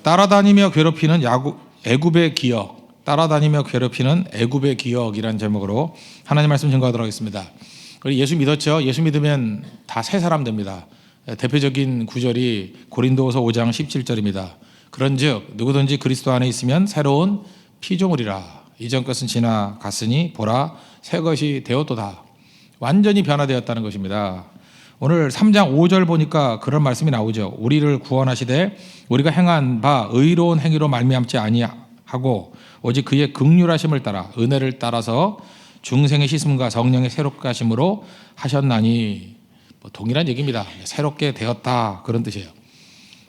따라다니며 괴롭히는 애굽의 기억, 따라다니며 괴롭히는 애굽의 기억이라는 제목으로 하나님 말씀 증거하도록 하겠습니다. 우리 예수 믿었죠? 예수 믿으면 다 새 사람 됩니다. 대표적인 구절이 고린도후서 5장 17절입니다. 그런즉 누구든지 그리스도 안에 있으면 새로운 피조물이라. 이전 것은 지나갔으니 보라 새 것이 되었도다. 완전히 변화되었다는 것입니다. 오늘 3장 5절 보니까 그런 말씀이 나오죠. 우리를 구원하시되 우리가 행한 바 의로운 행위로 말미암지 아니하고 오직 그의 긍휼하심을 따라 은혜를 따라서 중생의 씻음과 성령의 새롭게 하심으로 하셨나니. 동일한 얘기입니다. 새롭게 되었다 그런 뜻이에요.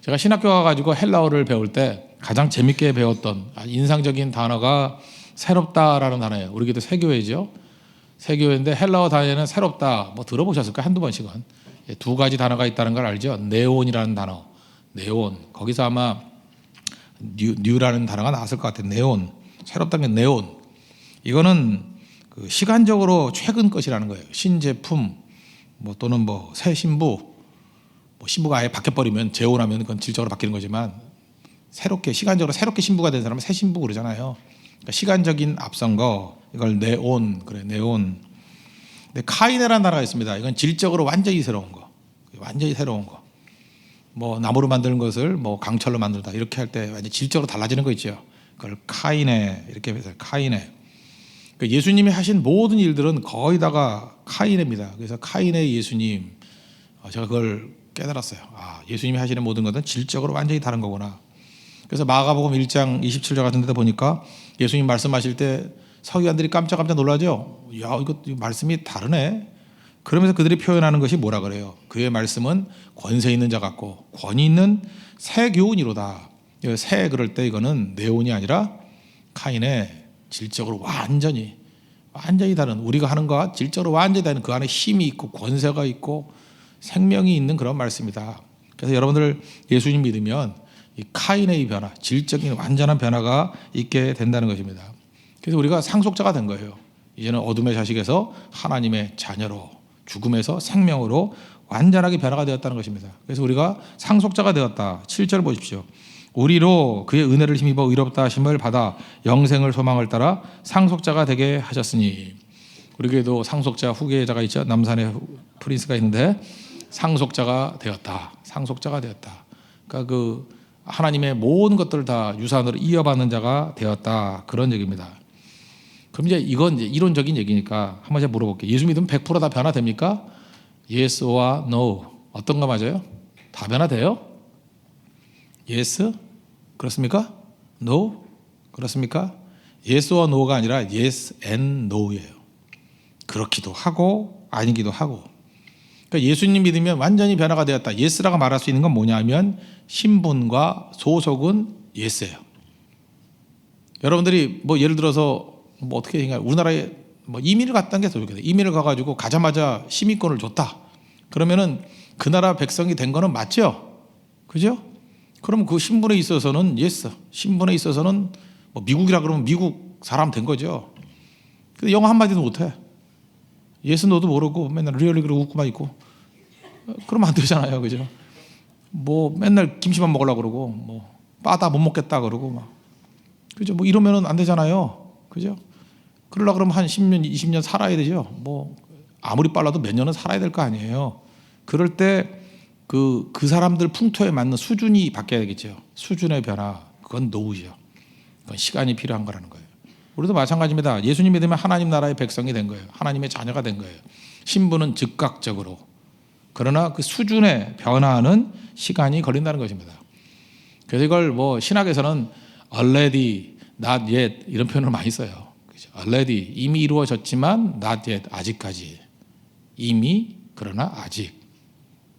제가 신학교 가가지고 헬라어를 배울 때 가장 재밌게 배웠던 인상적인 단어가 새롭다라는 단어예요. 우리 기도 세교회죠. 세교회인데 헬라어 단어에는 새롭다 들어보셨을까요? 한두 번씩은. 두 가지 단어가 있다는 걸 알죠. 네온이라는 단어. 네온. 거기서 아마 뉴라는 단어가 나왔을 것 같아요. 네온. 새롭다는 게 네온. 이거는 시간적으로 최근 것이라는 거예요. 신제품 또는 새 신부. 신부가 아예 바뀌어버리면 재혼하면 그건 질적으로 바뀌는 거지만 시간적으로 새롭게 신부가 된 사람은 새 신부 그러잖아요. 그러니까 시간적인 앞선 거 이걸 네온 그래 네온. 근데 카이네라는 단어가 있습니다. 이건 질적으로 완전히 새로운 거, 완전히 새로운 거. 나무로 만드는 것을 강철로 만들다 이렇게 할 때 완전 질적으로 달라지는 거 있죠. 그걸 카이네 이렇게 해서 카이네. 그러니까 예수님이 하신 모든 일들은 거의 다가 카이네입니다. 그래서 카이네 예수님, 제가 그걸 깨달았어요. 예수님이 하시는 모든 것은 질적으로 완전히 다른 거구나. 그래서 마가복음 1장 27절 같은 데 보니까 예수님 말씀하실 때 서기관들이 깜짝깜짝 놀라죠. 야, 이거 말씀이 다르네. 그러면서 그들이 표현하는 것이 뭐라 그래요? 그의 말씀은 권세 있는 자 같고 권위 있는 새 교훈이로다. 새 그럴 때 이거는 네온이 아니라 카인의 질적으로 완전히 다른, 우리가 하는 것과 질적으로 완전히 다른 그 안에 힘이 있고 권세가 있고 생명이 있는 그런 말씀이다. 그래서 여러분들 예수님 믿으면 이 카인의 변화, 질적인 완전한 변화가 있게 된다는 것입니다. 그래서 우리가 상속자가 된 거예요. 이제는 어둠의 자식에서 하나님의 자녀로, 죽음에서 생명으로 완전하게 변화가 되었다는 것입니다. 그래서 우리가 상속자가 되었다. 7절 보십시오. 우리로 그의 은혜를 힘입어 의롭다 하심을 받아 영생을 소망을 따라 상속자가 되게 하셨으니. 우리 교회도 상속자 후계자가 있죠. 남산에 프린스가 있는데 상속자가 되었다. 상속자가 되었다. 그러니까 하나님의 모든 것들을 다 유산으로 이어받는 자가 되었다. 그런 얘기입니다. 그럼 이건 이론적인 얘기니까 한번 제가 물어볼게요. 예수 믿으면 100% 다 변화됩니까? Yes와 No. 어떤 거 맞아요? 다 변화돼요? Yes? 그렇습니까? No? 그렇습니까? Yes와 No가 아니라 Yes and No예요. 그렇기도 하고 아니기도 하고. 그러니까 예수님 믿으면 완전히 변화가 되었다. Yes라고 말할 수 있는 건 뭐냐면 신분과 소속은 Yes예요. 여러분들이 예를 들어서 어떻게 생각해요? 우리나라에 이민을 갔다는 게 더 좋겠다. 이민을 가가지고 가자마자 시민권을 줬다. 그러면은 그 나라 백성이 된 거는 맞죠? 그죠? 그럼 그 신분에 있어서는 예스. 신분에 있어서는 미국이라 그러면 미국 사람 된 거죠. 근데 영어 한마디도 못해. 예스 너도 모르고 맨날 리얼리 그러고 웃고만 있고. 그러면 안 되잖아요. 그죠? 맨날 김치만 먹으려고 그러고 빠다 못 먹겠다 그러고 그죠? 이러면은 안 되잖아요. 그죠? 그러려고 그러면 한 10년, 20년 살아야 되죠. 아무리 빨라도 몇 년은 살아야 될 거 아니에요. 그럴 때 그 사람들 풍토에 맞는 수준이 바뀌어야 되겠죠. 수준의 변화, 그건 노후죠. 그건 시간이 필요한 거라는 거예요. 우리도 마찬가지입니다. 예수님 믿으면 하나님 나라의 백성이 된 거예요. 하나님의 자녀가 된 거예요. 신분은 즉각적으로. 그러나 그 수준의 변화는 시간이 걸린다는 것입니다. 그래서 이걸 신학에서는 already, not yet 이런 표현을 많이 써요. already 이미 이루어졌지만 not yet 아직까지. 이미 그러나 아직.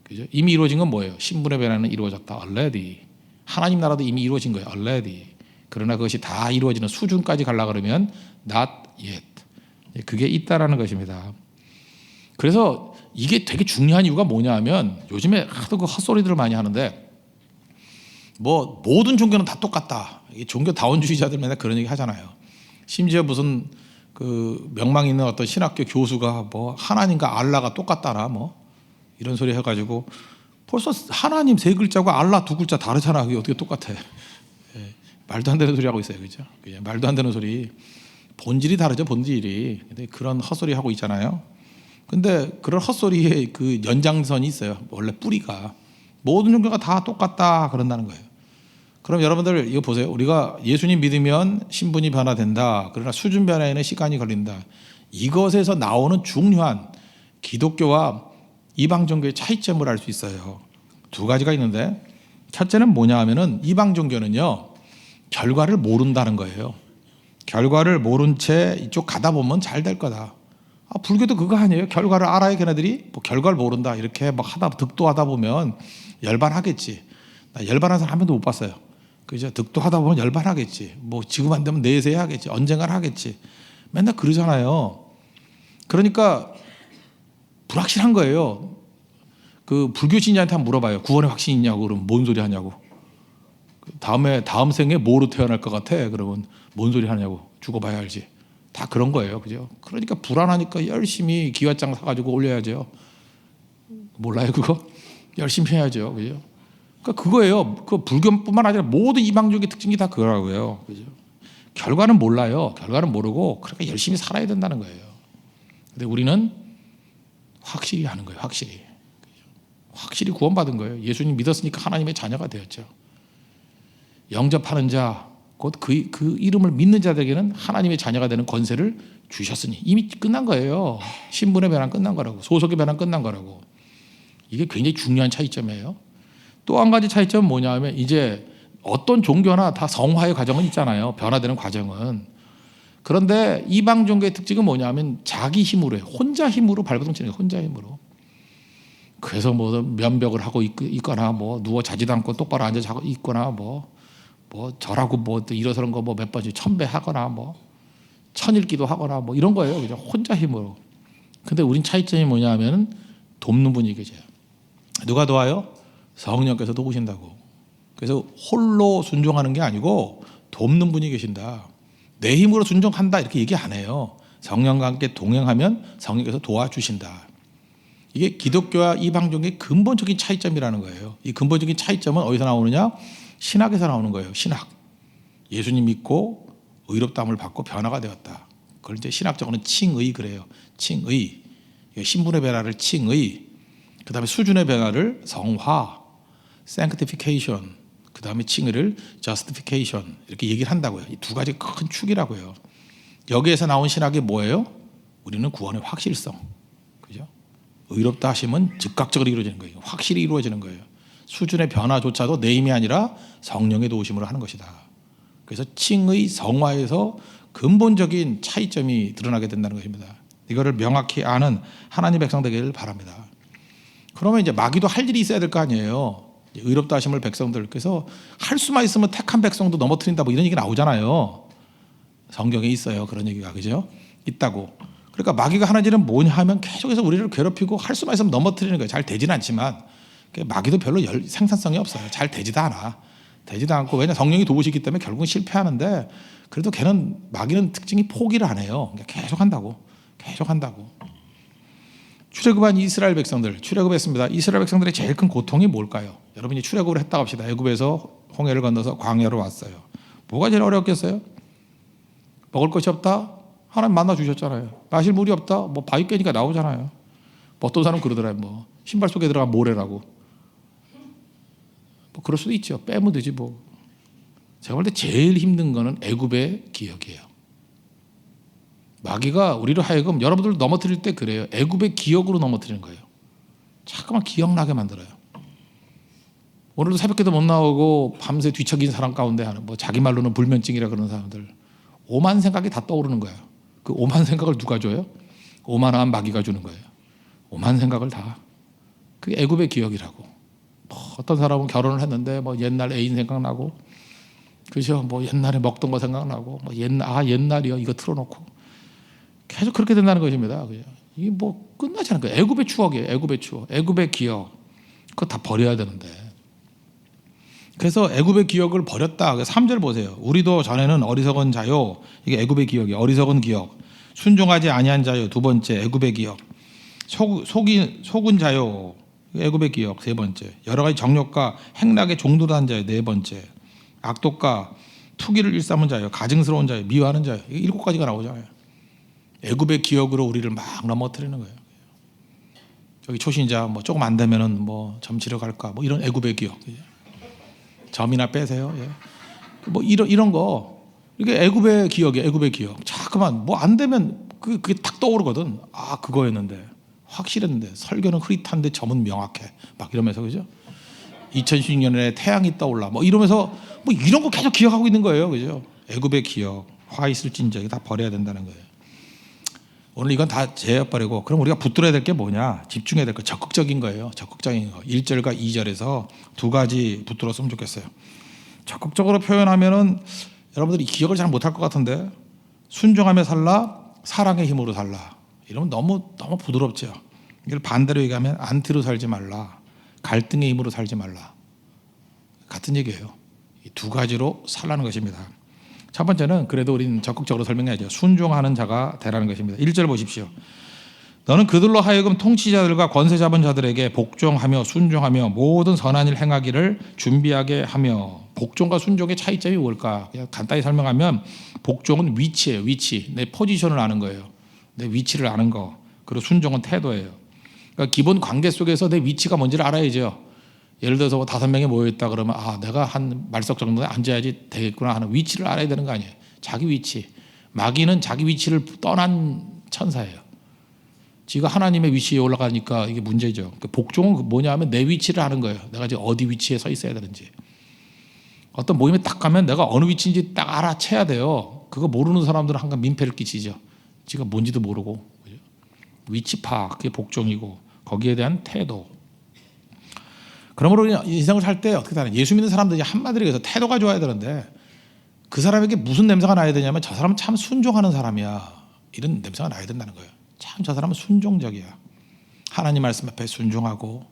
그죠? 이미 이루어진 건 뭐예요? 신분의 변화는 이루어졌다. already. 하나님 나라도 이미 이루어진 거예요. already. 그러나 그것이 다 이루어지는 수준까지 가려고 그러면 not yet. 그게 있다라는 것입니다. 그래서 이게 되게 중요한 이유가 뭐냐 하면 요즘에 하도 그 헛소리들을 많이 하는데 모든 종교는 다 똑같다. 종교 다원주의자들 맨날 그런 얘기 하잖아요. 심지어 무슨 명망 있는 어떤 신학교 교수가 하나님과 알라가 똑같다나 이런 소리 해가지고 벌써 하나님 세 글자고 알라 두 글자 다르잖아. 그게 어떻게 똑같아? 예, 말도 안 되는 소리 하고 있어요, 그죠? 그냥 말도 안 되는 소리. 본질이 다르죠, 본질이. 근데 그런 헛소리 하고 있잖아요. 근데 그런 헛소리에 그 연장선이 있어요. 원래 뿌리가 모든 종교가 다 똑같다 그런다는 거예요. 그럼 여러분들 이거 보세요. 우리가 예수님 믿으면 신분이 변화된다. 그러나 수준 변화에는 시간이 걸린다. 이것에서 나오는 중요한 기독교와 이방 종교의 차이점을 알 수 있어요. 두 가지가 있는데 첫째는 뭐냐 하면은 이방 종교는요 결과를 모른다는 거예요. 결과를 모른 채 이쪽 가다 보면 잘 될 거다. 불교도 그거 아니에요. 결과를 알아야 걔네들이 뭐 결과를 모른다 이렇게 막 하다 득도하다 보면 열반하겠지. 나 열반한 사람 한 번도 못 봤어요. 그죠? 득도하다 보면 열반하겠지. 뭐 지금 안 되면 내세 하겠지. 언젠간 하겠지. 맨날 그러잖아요. 그러니까 불확실한 거예요. 그 불교 신자한테 한번 물어봐요. 구원에 확신이 있냐고. 그러면 뭔 소리 하냐고. 다음 생에 뭐로 태어날 것 같아? 그러면 뭔 소리 하냐고. 죽어봐야 알지. 다 그런 거예요. 그죠? 그러니까 불안하니까 열심히 기와장 사가지고 올려야죠. 몰라요, 그거? 열심히 해야죠. 그죠? 그러니까 그거예요. 그 불교뿐만 아니라 모든 이방족의 특징이 다 그거라고요. 그죠? 결과는 몰라요. 결과는 모르고 그러니까 열심히 살아야 된다는 거예요. 근데 우리는 확실히 하는 거예요. 확실히. 확실히 구원받은 거예요. 예수님 믿었으니까 하나님의 자녀가 되었죠. 영접하는 자, 곧 그 이름을 믿는 자들에게는 하나님의 자녀가 되는 권세를 주셨으니 이미 끝난 거예요. 신분의 변환 끝난 거라고. 소속의 변환 끝난 거라고. 이게 굉장히 중요한 차이점이에요. 또 한 가지 차이점은 뭐냐 하면 이제 어떤 종교나 다 성화의 과정은 있잖아요. 변화되는 과정은. 그런데 이방 종교의 특징은 뭐냐 하면 자기 힘으로 해요. 혼자 힘으로 발버둥 치는 거예요. 혼자 힘으로. 그래서 뭐 면벽을 하고 있거나 뭐 누워 자지도 않고 똑바로 앉아 자고 있거나 뭐 절하고 뭐 일어서는 거 뭐 몇 번씩 천배하거나 뭐 천일기도 하거나 뭐 이런 거예요. 그죠? 혼자 힘으로. 근데 우린 차이점이 뭐냐 하면 돕는 분이 계세요. 누가 도와요? 성령께서 도우신다고. 그래서 홀로 순종하는 게 아니고 돕는 분이 계신다. 내 힘으로 순종한다 이렇게 얘기 안 해요. 성령과 함께 동행하면 성령께서 도와주신다. 이게 기독교와 이방종의 근본적인 차이점이라는 거예요. 이 근본적인 차이점은 어디서 나오느냐? 신학에서 나오는 거예요. 신학. 예수님 믿고 의롭다함을 받고 변화가 되었다. 그걸 이제 신학적으로는 칭의 그래요. 칭의. 신분의 변화를 칭의. 그 다음에 수준의 변화를 성화, sanctification. 그 다음에 칭의를 justification. 이렇게 얘기를 한다고요. 이 두 가지 큰 축이라고요. 여기에서 나온 신학이 뭐예요? 우리는 구원의 확실성. 그죠? 의롭다 하심은 즉각적으로 이루어지는 거예요. 확실히 이루어지는 거예요. 수준의 변화조차도 내 힘이 아니라 성령의 도우심으로 하는 것이다. 그래서 칭의 성화에서 근본적인 차이점이 드러나게 된다는 것입니다. 이거를 명확히 아는 하나님 백성 되기를 바랍니다. 그러면 이제 마귀도 할 일이 있어야 될 거 아니에요. 의롭다 하심을 백성들께서 할 수만 있으면 택한 백성도 넘어뜨린다 뭐 이런 얘기 나오잖아요. 성경에 있어요. 그런 얘기가. 그죠? 있다고. 그러니까 마귀가 하는 일은 뭐냐 하면 계속해서 우리를 괴롭히고 할 수만 있으면 넘어뜨리는 거예요. 잘 되지는 않지만 마귀도 별로 생산성이 없어요. 잘 되지도 않아. 되지도 않고 왜냐 성령이 도우시기 때문에 결국은 실패하는데 그래도 걔는 마귀는 특징이 포기를 안 해요. 계속 한다고. 계속 한다고. 출애굽한 이스라엘 백성들 출애굽했습니다. 이스라엘 백성들의 제일 큰 고통이 뭘까요? 여러분이 출애굽을 했다고 합시다. 애굽에서 홍해를 건너서 광야로 왔어요. 뭐가 제일 어렵겠어요? 먹을 것이 없다? 하나님 만나 주셨잖아요. 마실 물이 없다? 뭐 바위 깨니까 나오잖아요. 뭐 어떤 사람은 그러더라고요. 뭐 신발 속에 들어간 모래라고. 뭐 그럴 수도 있죠. 빼면 되지 뭐. 제가 볼 때 제일 힘든 거는 애굽의 기억이에요. 마귀가 우리로 하여금 여러분들 넘어뜨릴 때 그래요. 애굽의 기억으로 넘어뜨리는 거예요. 자꾸만 기억나게 만들어요. 오늘도 새벽에도 못 나오고 밤새 뒤척인 사람 가운데 하는 뭐 자기 말로는 불면증이라 그러는 사람들 오만 생각이 다 떠오르는 거예요. 그 오만 생각을 누가 줘요? 오만한 마귀가 주는 거예요. 오만 생각을 다. 그게 애굽의 기억이라고. 뭐 어떤 사람은 결혼을 했는데 뭐 옛날 애인 생각나고, 그죠? 뭐 옛날에 먹던 거 생각나고, 뭐 옛날이요 이거 틀어놓고 계속 그렇게 된다는 것입니다. 그죠? 이게 뭐 끝나지 않은 거예요. 애굽의 추억이에요. 애굽의 추억, 애굽의 기억. 그거 다 버려야 되는데. 그래서 애굽의 기억을 버렸다. 3절 보세요. 우리도 전에는 어리석은 자요. 이게 애굽의 기억이에요. 어리석은 기억. 순종하지 아니한 자요. 두 번째 애굽의 기억. 속은 자요. 애굽의 기억 세 번째. 여러 가지 정욕과 행락에 종도한 자예요. 네 번째. 악독과 투기를 일삼은 자예요. 가증스러운 자예요. 미워하는 자예요. 일곱 가지가 나오잖아요. 애굽의 기억으로 우리를 막 넘어뜨리는 거예요. 저기 초신자 뭐 조금 안 되면은 뭐 점치러 갈까 뭐 이런 애굽의 기억. 점이나 빼세요. 예. 뭐 이런 거 이게 애굽의 기억이에요. 애굽의 기억. 자꾸만 뭐 안 되면 그게 탁 떠오르거든. 아 그거였는데 확실했는데 설교는 흐릿한데 점은 명확해. 막 이러면서 그죠? 2016년에 태양이 떠올라. 뭐 이러면서 뭐 이런 거 계속 기억하고 있는 거예요. 그죠? 애굽의 기억, 화 있을진저 이거 다 버려야 된다는 거예요. 오늘 이건 다 제어버리고 그럼 우리가 붙들어야 될 게 뭐냐? 집중해야 될 거 적극적인 거예요. 적극적인 거. 1절과 2절에서 두 가지 붙들었으면 좋겠어요. 적극적으로 표현하면은 여러분들이 기억을 잘 못할 것 같은데 순종하며 살라, 사랑의 힘으로 살라. 이러면 너무 부드럽죠. 이걸 반대로 얘기하면 안티로 살지 말라, 갈등의 힘으로 살지 말라. 같은 얘기예요. 이 두 가지로 살라는 것입니다. 첫 번째는 그래도 우리는 적극적으로 설명해야죠. 순종하는 자가 되라는 것입니다. 1절 보십시오. 너는 그들로 하여금 통치자들과 권세 잡은 자들에게 복종하며 순종하며 모든 선한 일 행하기를 준비하게 하며. 복종과 순종의 차이점이 뭘까? 그냥 간단히 설명하면 복종은 위치예요. 위치. 내 포지션을 아는 거예요. 내 위치를 아는 거. 그리고 순종은 태도예요. 그러니까 기본 관계 속에서 내 위치가 뭔지를 알아야죠. 예를 들어서 5명이 모여있다 그러면 아 내가 한 말석 정도에 앉아야지 되겠구나 하는 위치를 알아야 되는 거 아니에요. 자기 위치. 마귀는 자기 위치를 떠난 천사예요. 지가 하나님의 위치에 올라가니까 이게 문제죠. 복종은 뭐냐 하면 내 위치를 아는 거예요. 내가 지금 어디 위치에 서 있어야 되는지. 어떤 모임에 딱 가면 내가 어느 위치인지 딱 알아채야 돼요. 그거 모르는 사람들은 항상 민폐를 끼치죠. 지가 뭔지도 모르고. 위치 파악, 그게 복종이고 거기에 대한 태도. 그러므로 인생을 살 때 어떻게 하냐? 예수 믿는 사람들이 한마디로 해서 태도가 좋아야 되는데 그 사람에게 무슨 냄새가 나야 되냐면 저 사람은 참 순종하는 사람이야. 이런 냄새가 나야 된다는 거예요. 참 저 사람은 순종적이야. 하나님 말씀 앞에 순종하고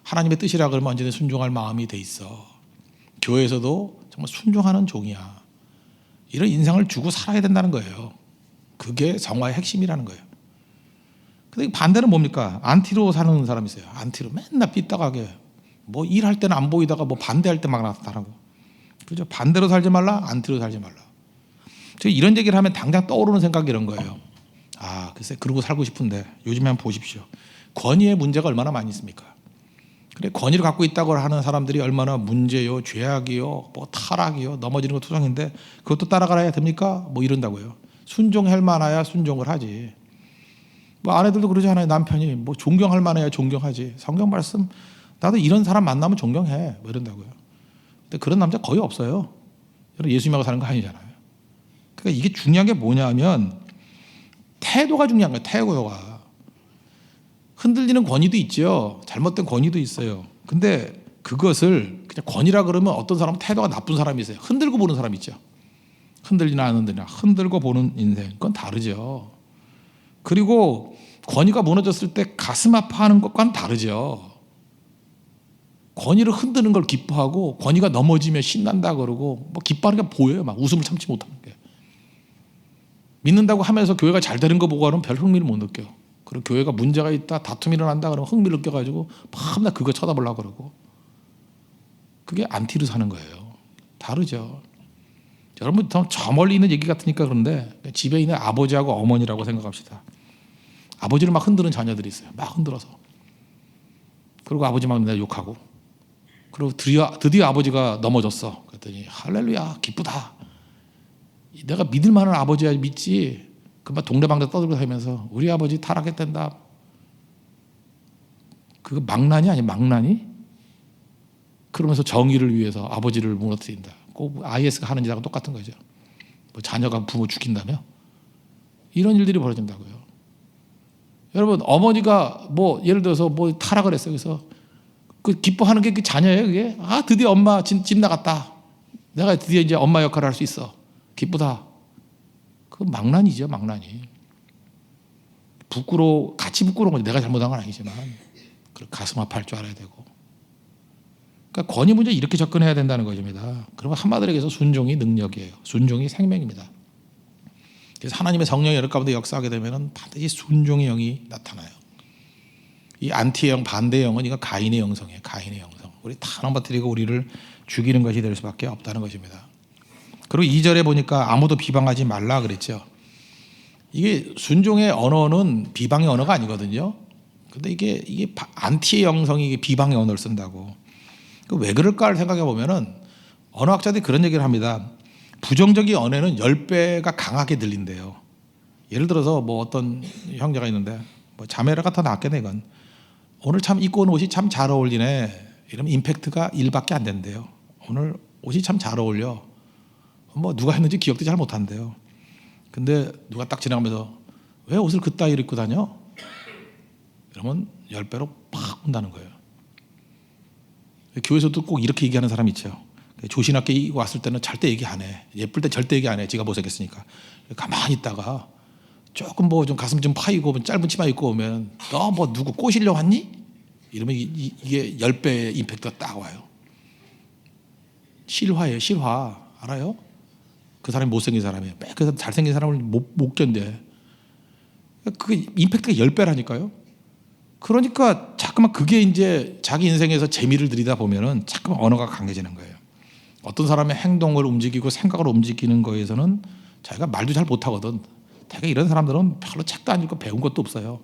하나님의 뜻이라 그러면 언제든 순종할 마음이 돼 있어. 교회에서도 정말 순종하는 종이야. 이런 인생을 주고 살아야 된다는 거예요. 그게 성화의 핵심이라는 거예요. 근데 반대는 뭡니까? 안티로 사는 사람이 있어요. 안티로 맨날 삐딱하게 뭐 일할 때는 안 보이다가 뭐 반대할 때 막 나타나고. 그죠? 반대로 살지 말라, 안티로 살지 말라. 저 이런 얘기를 하면 당장 떠오르는 생각이 이런 거예요. 아, 글쎄 그러고 살고 싶은데 요즘에 한번 보십시오. 권위의 문제가 얼마나 많이 있습니까? 그래 권위를 갖고 있다고 하는 사람들이 얼마나 문제요, 죄악이요, 뭐 타락이요, 넘어지는 거 투성인데 그것도 따라가야 됩니까? 뭐 이런다고요. 순종할 만해야 순종을 하지. 뭐 아내들도 그러지 않아요. 남편이 뭐 존경할 만해야 존경하지. 성경 말씀 나도 이런 사람 만나면 존경해. 뭐 이런다고요. 근데 그런 남자 거의 없어요. 여러분 예수님하고 사는 거 아니잖아요. 그러니까 이게 중요한 게 뭐냐면 태도가 중요한 거예요. 태도가. 흔들리는 권위도 있죠. 잘못된 권위도 있어요. 근데 그것을 그냥 권위라 그러면 어떤 사람은 태도가 나쁜 사람이 있어요. 흔들고 보는 사람이 있죠. 흔들리나 안 흔들리나. 흔들고 보는 인생. 그건 다르죠. 그리고 권위가 무너졌을 때 가슴 아파하는 것과는 다르죠. 권위를 흔드는 걸 기뻐하고 권위가 넘어지면 신난다 그러고 뭐 기뻐하는 게 보여요. 막 웃음을 참지 못하는 게. 믿는다고 하면서 교회가 잘 되는 거 보고는 별 흥미를 못 느껴. 그리고 교회가 문제가 있다, 다툼이 일어난다 그러면 흥미를 느껴가지고 밤낮 그거 쳐다보려고 그러고. 그게 안티로 사는 거예요. 다르죠. 여러분 저 멀리 있는 얘기 같으니까 그런데 집에 있는 아버지하고 어머니라고 생각합시다. 아버지를 막 흔드는 자녀들이 있어요. 막 흔들어서. 그리고 아버지 막 맨날 욕하고. 그리고 드디어 아버지가 넘어졌어. 그랬더니 할렐루야 기쁘다. 내가 믿을 만한 아버지야 믿지. 그만 동네방네 떠들고 다니면서 우리 아버지 타락했단다. 그거 망나니 아니 망나니? 그러면서 정의를 위해서 아버지를 무너뜨린다. 꼭 IS가 하는 일하고 똑같은 거죠. 뭐 자녀가 부모 죽인다며? 이런 일들이 벌어진다고요. 여러분 어머니가 뭐 예를 들어서 뭐 타락을 했어요. 그래서 그 기뻐하는 게 그 자녀예요. 그게 아 드디어 엄마 집 나갔다. 내가 드디어 이제 엄마 역할을 할 수 있어. 기쁘다. 그 망난이죠, 망난이. 같이 부끄러운 거지. 내가 잘못한 건 아니지만 가슴 아파할 줄 알아야 되고. 그러니까 권위 문제 이렇게 접근해야 된다는 것입니다. 그러면 한마디로 해서 순종이 능력이에요. 순종이 생명입니다. 그래서 하나님의 성령이 여러 가운데 역사하게 되면 반드시 순종의 영이 나타나요. 이 안티의 영, 반대의 영은 이거 가인의 영성이에요. 가인의 영성. 우리 다 넘어뜨리고 우리를 죽이는 것이 될 수밖에 없다는 것입니다. 그리고 2절에 보니까 아무도 비방하지 말라 그랬죠. 이게 순종의 언어는 비방의 언어가 아니거든요. 근데 이게 안티의 영성이 이게 비방의 언어를 쓴다고. 왜 그럴까를 생각해 보면은 언어학자들이 그런 얘기를 합니다. 부정적인 언어는 10배가 강하게 들린대요. 예를 들어서 뭐 어떤 형제가 있는데 뭐 자매라가 더 낫겠네 이건. 오늘 참 입고 온 옷이 참 잘 어울리네. 이러면 임팩트가 1밖에 안 된대요. 오늘 옷이 참 잘 어울려. 뭐 누가 했는지 기억도 잘 못한대요. 근데 누가 딱 지나가면서 왜 옷을 그따위로 입고 다녀? 이러면 10배로 팍 온다는 거예요. 교회에서도 꼭 이렇게 얘기하는 사람이 있죠. 조신하게 왔을 때는 절대 얘기 안 해. 예쁠 때 절대 얘기 안 해. 지가 못생겼으니까. 가만히 있다가 조금 뭐 좀 가슴 좀 파이고 짧은 치마 입고 오면 너 뭐 누구 꼬시려 왔니? 이러면 이게 10배의 임팩트가 딱 와요. 실화예요. 실화. 알아요? 그 사람이 못생긴 사람이에요. 그래서 잘생긴 사람을 못 견뎌. 그게 임팩트가 10배라니까요. 그러니까 자꾸만 그게 이제 자기 인생에서 재미를 들이다 보면은 자꾸만 언어가 강해지는 거예요. 어떤 사람의 행동을 움직이고 생각을 움직이는 거에서는 자기가 말도 잘 못하거든. 대개 이런 사람들은 별로 책도 안 읽고 배운 것도 없어요.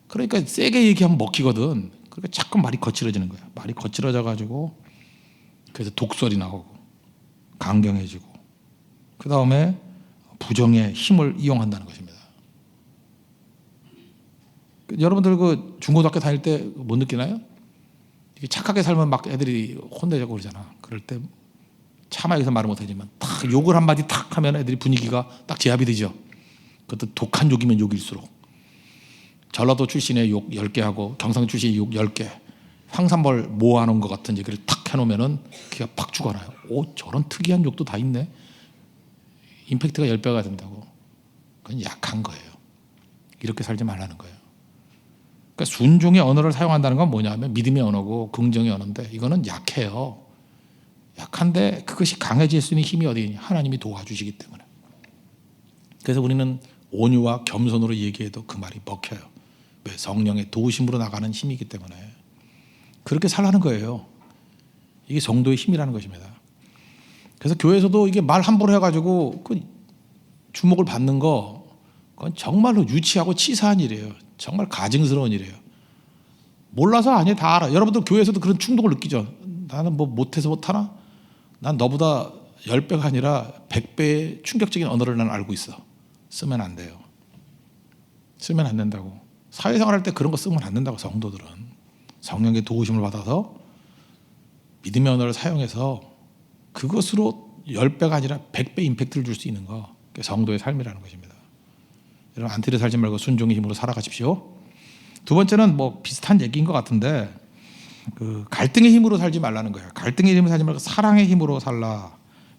그러니까 세게 얘기하면 먹히거든. 그러니까 자꾸 말이 거칠어지는 거예요. 말이 거칠어져 가지고 그래서 독설이 나오고 강경해지고 그 다음에 부정의 힘을 이용한다는 것입니다. 여러분들 그 중고등학교 다닐 때 못 느끼나요? 이게 착하게 살면 막 애들이 혼내자고 그러잖아. 그럴 때 차마에서 말을 못하지만 탁 욕을 한마디 탁 하면 애들이 분위기가 딱 제압이 되죠. 그것도 독한 욕이면 욕일수록. 전라도 출신의 욕 10개 하고 경상 출신의 욕 10개 황산벌 모아놓은 것 같은 얘기를 탁 해놓으면 기가 팍 죽어나요. 오, 저런 특이한 욕도 다 있네. 임팩트가 10배가 된다고. 그건 약한 거예요. 이렇게 살지 말라는 거예요. 그러니까 순종의 언어를 사용한다는 건 뭐냐면 믿음의 언어고 긍정의 언어인데 이거는 약해요. 약한데 그것이 강해질 수 있는 힘이 어디 있냐? 하나님이 도와주시기 때문에. 그래서 우리는 온유와 겸손으로 얘기해도 그 말이 먹혀요. 왜? 성령의 도우심으로 나가는 힘이기 때문에. 그렇게 살라는 거예요. 이게 성도의 힘이라는 것입니다. 그래서 교회에서도 이게 말 함부로 해가지고 그 주목을 받는 거 그건 정말로 유치하고 치사한 일이에요. 정말 가증스러운 일이에요. 몰라서 아니에요. 다 알아. 여러분들 교회에서도 그런 충동을 느끼죠. 나는 뭐 못해서 못하나? 난 너보다 10배가 아니라 100배의 충격적인 언어를 난 알고 있어. 쓰면 안 돼요. 쓰면 안 된다고. 사회생활 할 때 그런 거 쓰면 안 된다고. 성도들은 성령의 도우심을 받아서 믿음의 언어를 사용해서 그것으로 10배가 아니라 100배 임팩트를 줄 수 있는 거. 그게 성도의 삶이라는 것입니다. 여러분 안티를 살지 말고 순종의 힘으로 살아가십시오. 두 번째는 뭐 비슷한 얘기인 것 같은데 그 갈등의 힘으로 살지 말라는 거예요. 갈등의 힘으로 살지 말고 사랑의 힘으로 살라.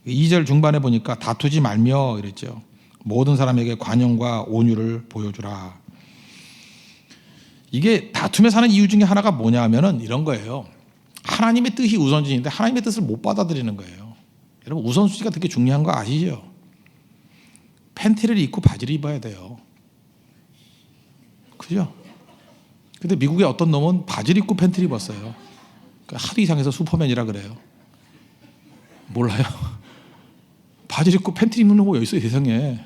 2절 중반에 보니까 다투지 말며 이랬죠. 모든 사람에게 관용과 온유를 보여주라. 이게 다툼에 사는 이유 중에 하나가 뭐냐 하면은 이런 거예요. 하나님의 뜻이 우선순위인데 하나님의 뜻을 못 받아들이는 거예요. 여러분 우선순위가 되게 중요한 거 아시죠? 팬티를 입고 바지를 입어야 돼요. 그죠? 근데 미국의 어떤 놈은 바지를 입고 팬티를 입었어요. 하도 이상해서 슈퍼맨이라 그래요. 몰라요? 바지를 입고 팬티를 입는 놈이 어디 있어요 세상에.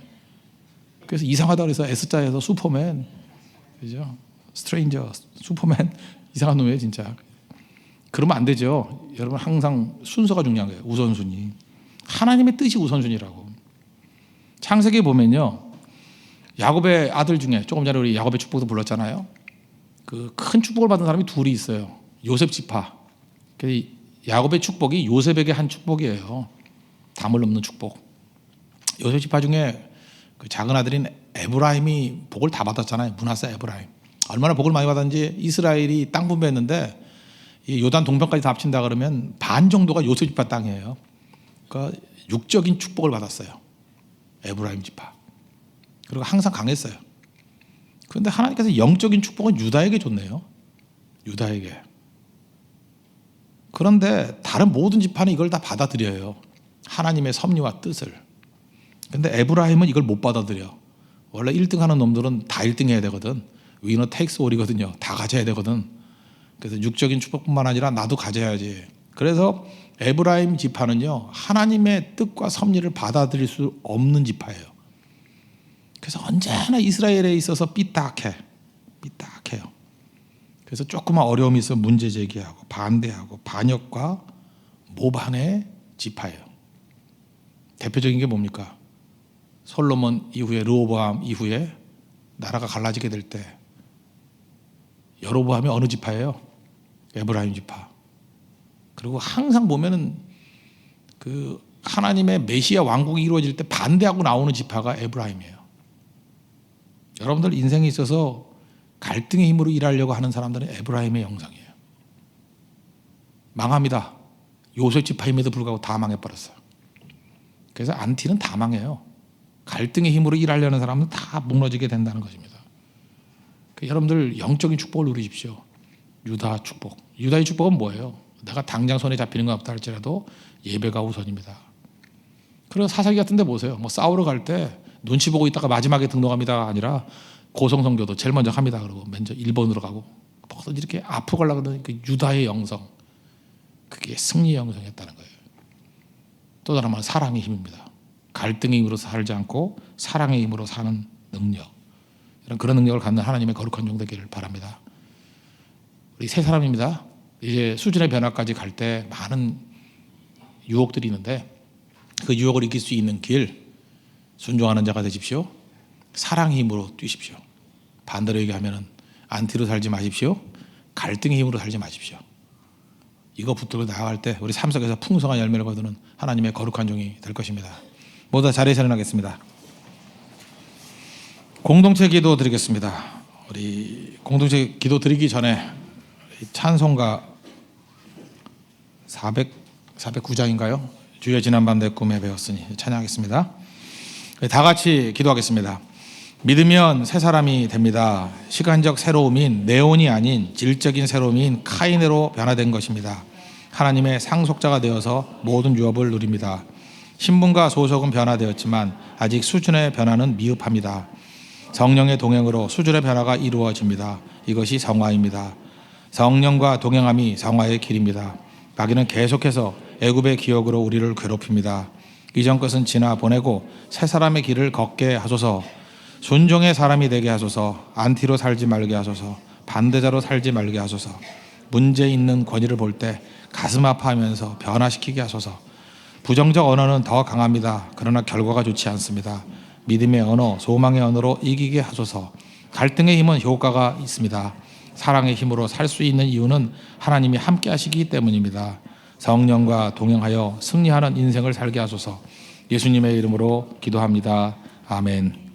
그래서 이상하다 그래서 S자에서 슈퍼맨, 그죠? 스트레인저, 슈퍼맨 이상한 놈이에요 진짜. 그러면 안 되죠. 여러분 항상 순서가 중요한 거예요. 우선순위. 하나님의 뜻이 우선순위라고. 창세기에 보면요. 야곱의 아들 중에 조금 전에 우리 야곱의 축복도 불렀잖아요. 그 큰 축복을 받은 사람이 둘이 있어요. 요셉 지파. 야곱의 축복이 요셉에게 한 축복이에요. 담을 넘는 축복. 요셉 지파 중에 그 작은 아들인 에브라임이 복을 다 받았잖아요. 므낫세 에브라임. 얼마나 복을 많이 받았는지 이스라엘이 땅 분배했는데 이 요단 동편까지 다 합친다 그러면 반 정도가 요셉 지파 땅이에요. 그러니까 육적인 축복을 받았어요. 에브라임 지파. 그리고 항상 강했어요. 그런데 하나님께서 영적인 축복은 유다에게 줬네요. 유다에게. 그런데 다른 모든 지파는 이걸 다 받아들여요. 하나님의 섭리와 뜻을. 그런데 에브라임은 이걸 못 받아들여. 원래 1등 하는 놈들은 다 1등 해야 되거든. 위너 테이크스 올이거든요. 다 가져야 되거든. 그래서 육적인 축복뿐만 아니라 나도 가져야지. 그래서 에브라임 지파는요, 하나님의 뜻과 섭리를 받아들일 수 없는 지파예요. 그래서 언제나 이스라엘에 있어서 삐딱해요. 그래서 조그만 어려움이 있으면 문제 제기하고 반대하고 반역과 모반의 지파예요. 대표적인 게 뭡니까? 솔로몬 이후에, 르호보암 이후에 나라가 갈라지게 될 때 여로보암이 어느 지파예요? 에브라임 지파. 그리고 항상 보면은 그 하나님의 메시아 왕국이 이루어질 때 반대하고 나오는 지파가 에브라임이에요. 여러분들 인생에 있어서 갈등의 힘으로 일하려고 하는 사람들은 에브라임의 영성이에요. 망합니다. 요셉 지파임에도 불구하고 다 망해버렸어요. 그래서 안티는 다 망해요. 갈등의 힘으로 일하려는 사람은 다 무너지게 된다는 것입니다. 여러분들 영적인 축복을 누리십시오. 유다 축복. 유다의 축복은 뭐예요? 내가 당장 손에 잡히는 건 없다 할지라도 예배가 우선입니다. 그런 사사기 같은 데 보세요. 뭐 싸우러 갈 때 눈치 보고 있다가 마지막에 등록합니다가 아니라 고성성교도 제일 먼저 합니다. 그러고 먼저 1번으로 가고 뭐든지 이렇게 앞으로 가려고 하는 그 유다의 영성, 그게 승리의 영성이었다는 거예요. 또 다른 말은 사랑의 힘입니다. 갈등의 힘으로 살지 않고 사랑의 힘으로 사는 능력, 이런 그런 능력을 갖는 하나님의 거룩한 종 되기를 바랍니다. 우리 세 사람입니다. 이제 수준의 변화까지 갈 때 많은 유혹들이 있는데 그 유혹을 이길 수 있는 길, 순종하는 자가 되십시오. 사랑의 힘으로 뛰십시오. 반대로 얘기하면 안티로 살지 마십시오. 갈등의 힘으로 살지 마십시오. 이거 붙들고 나아갈 때 우리 삶 속에서 풍성한 열매를 거두는 하나님의 거룩한 종이 될 것입니다. 모두 다 자리에 일어나겠습니다. 공동체 기도 드리겠습니다. 우리 공동체 기도 드리기 전에 찬송가 409장인가요? 주여 지난밤 내 꿈에 배웠으니 찬양하겠습니다. 다 같이 기도하겠습니다. 믿으면 새 사람이 됩니다. 시간적 새로움인 네온이 아닌 질적인 새로움인 카이네로 변화된 것입니다. 하나님의 상속자가 되어서 모든 유업을 누립니다. 신분과 소속은 변화되었지만 아직 수준의 변화는 미흡합니다. 성령의 동행으로 수준의 변화가 이루어집니다. 이것이 성화입니다. 성령과 동행함이 성화의 길입니다. 마귀는 계속해서 애굽의 기억으로 우리를 괴롭힙니다. 이전 것은 지나 보내고 새 사람의 길을 걷게 하소서. 순종의 사람이 되게 하소서. 안티로 살지 말게 하소서. 반대자로 살지 말게 하소서. 문제 있는 권위를 볼 때 가슴 아파하면서 변화시키게 하소서. 부정적 언어는 더 강합니다. 그러나 결과가 좋지 않습니다. 믿음의 언어, 소망의 언어로 이기게 하소서. 갈등의 힘은 효과가 있습니다. 사랑의 힘으로 살 수 있는 이유는 하나님이 함께 하시기 때문입니다. 성령과 동행하여 승리하는 인생을 살게 하소서. 예수님의 이름으로 기도합니다. 아멘.